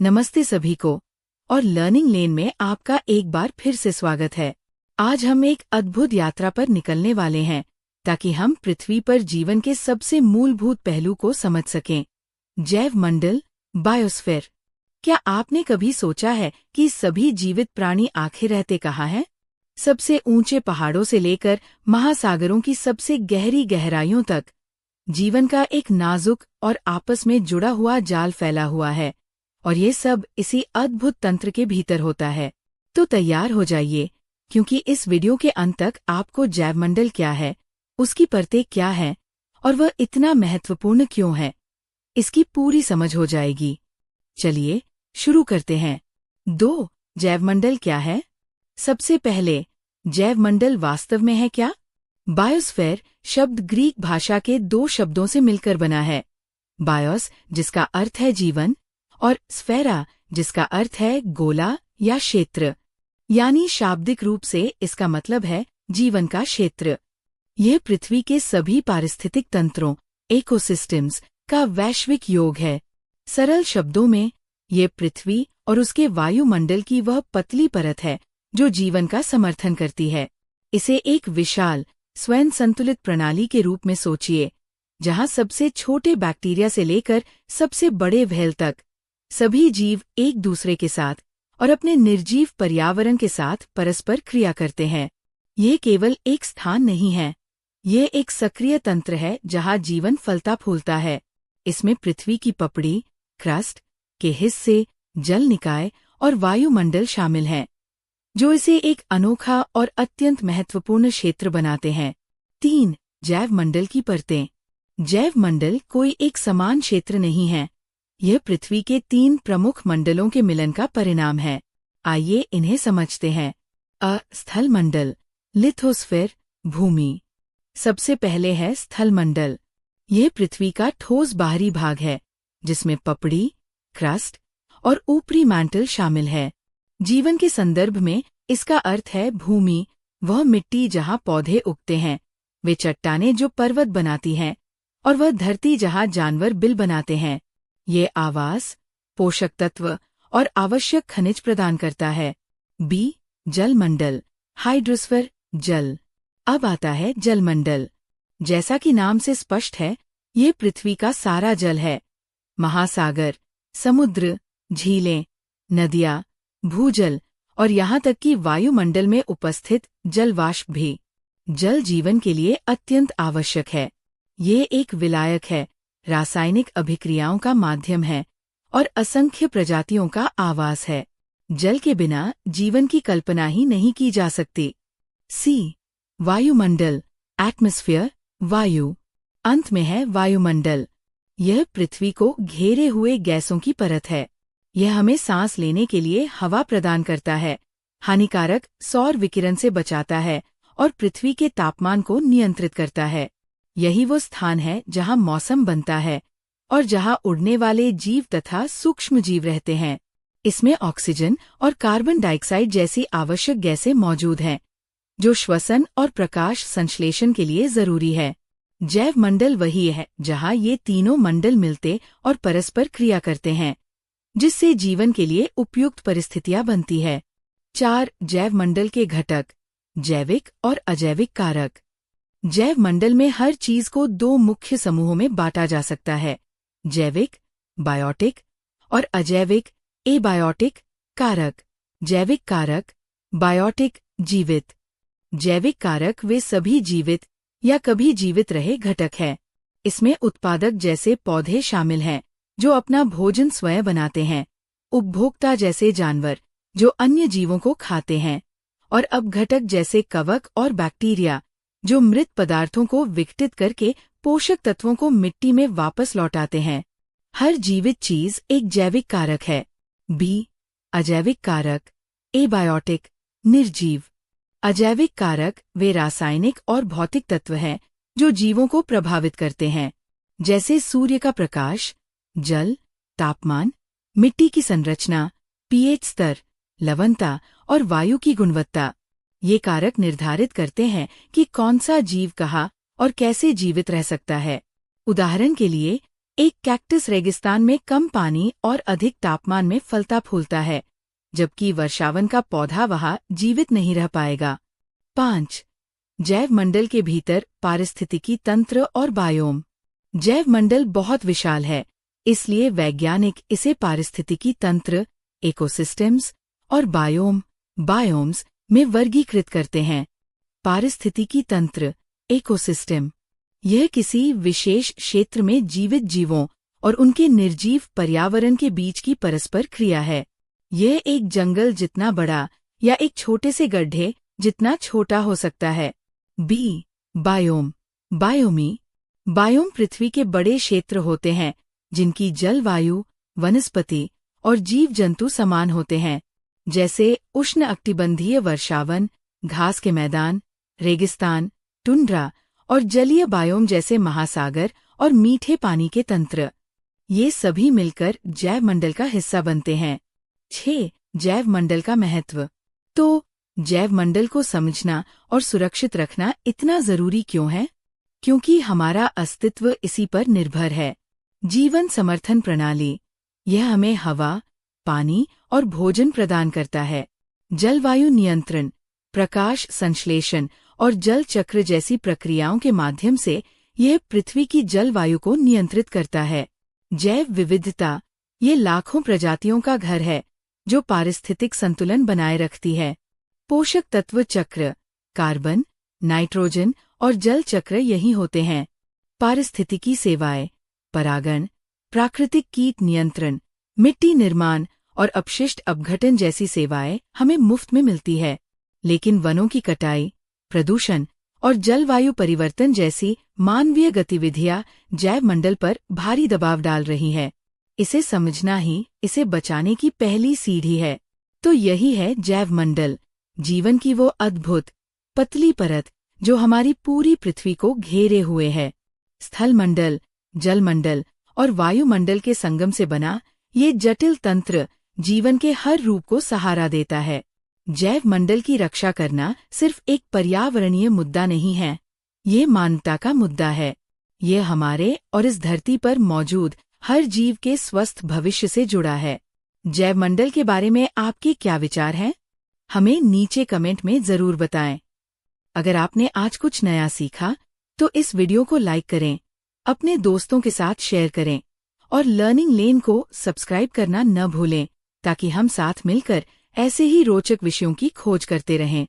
नमस्ते सभी को और लर्निंग लेन में आपका एक बार फिर से स्वागत है। आज हम एक अद्भुत यात्रा पर निकलने वाले हैं ताकि हम पृथ्वी पर जीवन के सबसे मूलभूत पहलू को समझ सकें। जैव मंडल, बायोस्फीयर। क्या आपने कभी सोचा है कि सभी जीवित प्राणी आखिर रहते कहाँ हैं? सबसे ऊंचे पहाड़ों से लेकर महासागरों की सबसे गहरी गहराइयों तक जीवन का एक नाजुक और आपस में जुड़ा हुआ जाल फैला हुआ है, और ये सब इसी अद्भुत तंत्र के भीतर होता है। तो तैयार हो जाइए, क्योंकि इस वीडियो के अंत तक आपको जैवमंडल क्या है, उसकी परतें क्या हैं और वह इतना महत्वपूर्ण क्यों है, इसकी पूरी समझ हो जाएगी। चलिए शुरू करते हैं। 2. जैवमंडल क्या है? सबसे पहले, जैवमंडल वास्तव में है क्या? बायोस्फीयर शब्द ग्रीक भाषा के 2 शब्दों से मिलकर बना है। बायोस, जिसका अर्थ है जीवन, और स्फेरा, जिसका अर्थ है गोला या क्षेत्र। यानी शाब्दिक रूप से इसका मतलब है जीवन का क्षेत्र। यह पृथ्वी के सभी पारिस्थितिक तंत्रों, इकोसिस्टम्स का वैश्विक योग है। सरल शब्दों में, ये पृथ्वी और उसके वायुमंडल की वह पतली परत है जो जीवन का समर्थन करती है। इसे एक विशाल, स्वयं संतुलित प्रणाली के रूप में सोचिए, जहां सबसे छोटे बैक्टीरिया से लेकर सबसे बड़े व्हेल तक सभी जीव एक दूसरे के साथ और अपने निर्जीव पर्यावरण के साथ परस्पर क्रिया करते हैं। ये केवल एक स्थान नहीं है, ये एक सक्रिय तंत्र है जहां जीवन फलता फूलता है। इसमें पृथ्वी की पपड़ी, क्रस्ट के हिस्से, जल निकाय और वायुमंडल शामिल हैं, जो इसे एक अनोखा और अत्यंत महत्वपूर्ण क्षेत्र बनाते हैं। 3. जैवमंडल की परतें। जैवमंडल कोई एक समान क्षेत्र नहीं है, यह पृथ्वी के 3 प्रमुख मंडलों के मिलन का परिणाम है। आइए इन्हें समझते हैं। स्थल मंडल, लिथोस्फीयर, भूमि। सबसे पहले है स्थल मंडल। यह पृथ्वी का ठोस बाहरी भाग है, जिसमें पपड़ी, क्रस्ट और ऊपरी मैंटल शामिल है। जीवन के संदर्भ में इसका अर्थ है भूमि, वह मिट्टी जहां पौधे उगते हैं, वे चट्टानें जो पर्वत बनाती हैं, और वह धरती जहां जानवर बिल बनाते हैं। ये आवास, पोषक तत्व और आवश्यक खनिज प्रदान करता है। बी. जलमंडल, हाइड्रोस्फीयर, जल। अब आता है जलमंडल। जैसा कि नाम से स्पष्ट है, ये पृथ्वी का सारा जल है। महासागर, समुद्र, झीलें, नदियाँ, भूजल और यहाँ तक कि वायुमंडल में उपस्थित जलवाष्प भी। जल जीवन के लिए अत्यंत आवश्यक है। ये एक विलायक है, रासायनिक अभिक्रियाओं का माध्यम है और असंख्य प्रजातियों का आवास है। जल के बिना जीवन की कल्पना ही नहीं की जा सकती। सी. वायुमंडल, एटमॉस्फेयर, वायु। अंत में है वायुमंडल। यह पृथ्वी को घेरे हुए गैसों की परत है। यह हमें सांस लेने के लिए हवा प्रदान करता है, हानिकारक सौर विकिरण से बचाता है और पृथ्वी के तापमान को नियंत्रित करता है। यही वो स्थान है जहां मौसम बनता है और जहां उड़ने वाले जीव तथा सूक्ष्म जीव रहते हैं। इसमें ऑक्सीजन और कार्बन डाइऑक्साइड जैसी आवश्यक गैसें मौजूद हैं, जो श्वसन और प्रकाश संश्लेषण के लिए जरूरी है। जैव मंडल वही है जहां ये तीनों मंडल मिलते और परस्पर क्रिया करते हैं, जिससे जीवन के लिए उपयुक्त परिस्थितियां बनती है। 4. जैव मंडल के घटक, जैविक और अजैविक कारक। जैव मंडल में हर चीज को 2 मुख्य समूहों में बांटा जा सकता है: जैविक, बायोटिक, और अजैविक, एबायोटिक कारक। जैविक कारक, बायोटिक, जीवित। जैविक कारक वे सभी जीवित या कभी जीवित रहे घटक हैं। इसमें उत्पादक जैसे पौधे शामिल हैं, जो अपना भोजन स्वयं बनाते हैं, उपभोक्ता जैसे जानवर जो अन्य जीवों को खाते हैं, और अपघटक जैसे कवक और बैक्टीरिया जो मृत पदार्थों को विघटित करके पोषक तत्वों को मिट्टी में वापस लौटाते हैं। हर जीवित चीज एक जैविक कारक है। बी. अजैविक कारक, एबायोटिक, निर्जीव। अजैविक कारक वे रासायनिक और भौतिक तत्व हैं जो जीवों को प्रभावित करते हैं, जैसे सूर्य का प्रकाश, जल, तापमान, मिट्टी की संरचना, पीएच स्तर, लवणता और वायु की गुणवत्ता। ये कारक निर्धारित करते हैं कि कौन सा जीव कहाँ और कैसे जीवित रह सकता है। उदाहरण के लिए, एक कैक्टस रेगिस्तान में कम पानी और अधिक तापमान में फलता फूलता है, जबकि वर्षावन का पौधा वहां जीवित नहीं रह पाएगा। 5. जैव मंडल के भीतर पारिस्थितिकी तंत्र और बायोम। जैव मंडल बहुत विशाल है, इसलिए वैज्ञानिक इसे पारिस्थितिकी तंत्र, इकोसिस्टम्स और बायोम्स में वर्गीकृत करते हैं। पारिस्थितिकी तंत्र, इकोसिस्टम, यह किसी विशेष क्षेत्र में जीवित जीवों और उनके निर्जीव पर्यावरण के बीच की परस्पर क्रिया है। यह एक जंगल जितना बड़ा या एक छोटे से गड्ढे जितना छोटा हो सकता है। बी. बायोम, बायोम पृथ्वी के बड़े क्षेत्र होते हैं जिनकी जलवायु, वनस्पति और जीव जंतु समान होते हैं, जैसे उष्ण अकटिबंधीय वर्षावन, घास के मैदान, रेगिस्तान, टुंड्रा और जलीय बायोम जैसे महासागर और मीठे पानी के तंत्र। ये सभी मिलकर जैव मंडल का हिस्सा बनते हैं। 6. जैव मंडल का महत्व। तो जैव मंडल को समझना और सुरक्षित रखना इतना जरूरी क्यों है? क्योंकि हमारा अस्तित्व इसी पर निर्भर है। जीवन समर्थन प्रणाली, यह हमें हवा, पानी और भोजन प्रदान करता है। जलवायु नियंत्रण, प्रकाश संश्लेषण और जल चक्र जैसी प्रक्रियाओं के माध्यम से यह पृथ्वी की जलवायु को नियंत्रित करता है। जैव विविधता, ये लाखों प्रजातियों का घर है जो पारिस्थितिक संतुलन बनाए रखती है। पोषक तत्व चक्र, कार्बन, नाइट्रोजन और जल चक्र यही होते हैं। पारिस्थितिकी सेवाएं, परागण, प्राकृतिक कीट नियंत्रण, मिट्टी निर्माण और अपशिष्ट अपघटन जैसी सेवाएं हमें मुफ्त में मिलती है। लेकिन वनों की कटाई, प्रदूषण और जलवायु परिवर्तन जैसी मानवीय गतिविधियां जैव मंडल पर भारी दबाव डाल रही है। इसे समझना ही इसे बचाने की पहली सीढ़ी है। तो यही है जैव मंडल, जीवन की वो अद्भुत पतली परत जो हमारी पूरी पृथ्वी को घेरे हुए है। स्थल मंडल, जल मंडल और वायुमंडल के संगम से बना ये जटिल तंत्र जीवन के हर रूप को सहारा देता है। जैव मंडल की रक्षा करना सिर्फ एक पर्यावरणीय मुद्दा नहीं है, ये मानवता का मुद्दा है। ये हमारे और इस धरती पर मौजूद हर जीव के स्वस्थ भविष्य से जुड़ा है। जैव मंडल के बारे में आपके क्या विचार हैं? हमें नीचे कमेंट में जरूर बताएं। अगर आपने आज कुछ नया सीखा तो इस वीडियो को लाइक करें, अपने दोस्तों के साथ शेयर करें और लर्निंग लेन को सब्सक्राइब करना न भूलें, ताकि हम साथ मिलकर ऐसे ही रोचक विषयों की खोज करते रहें।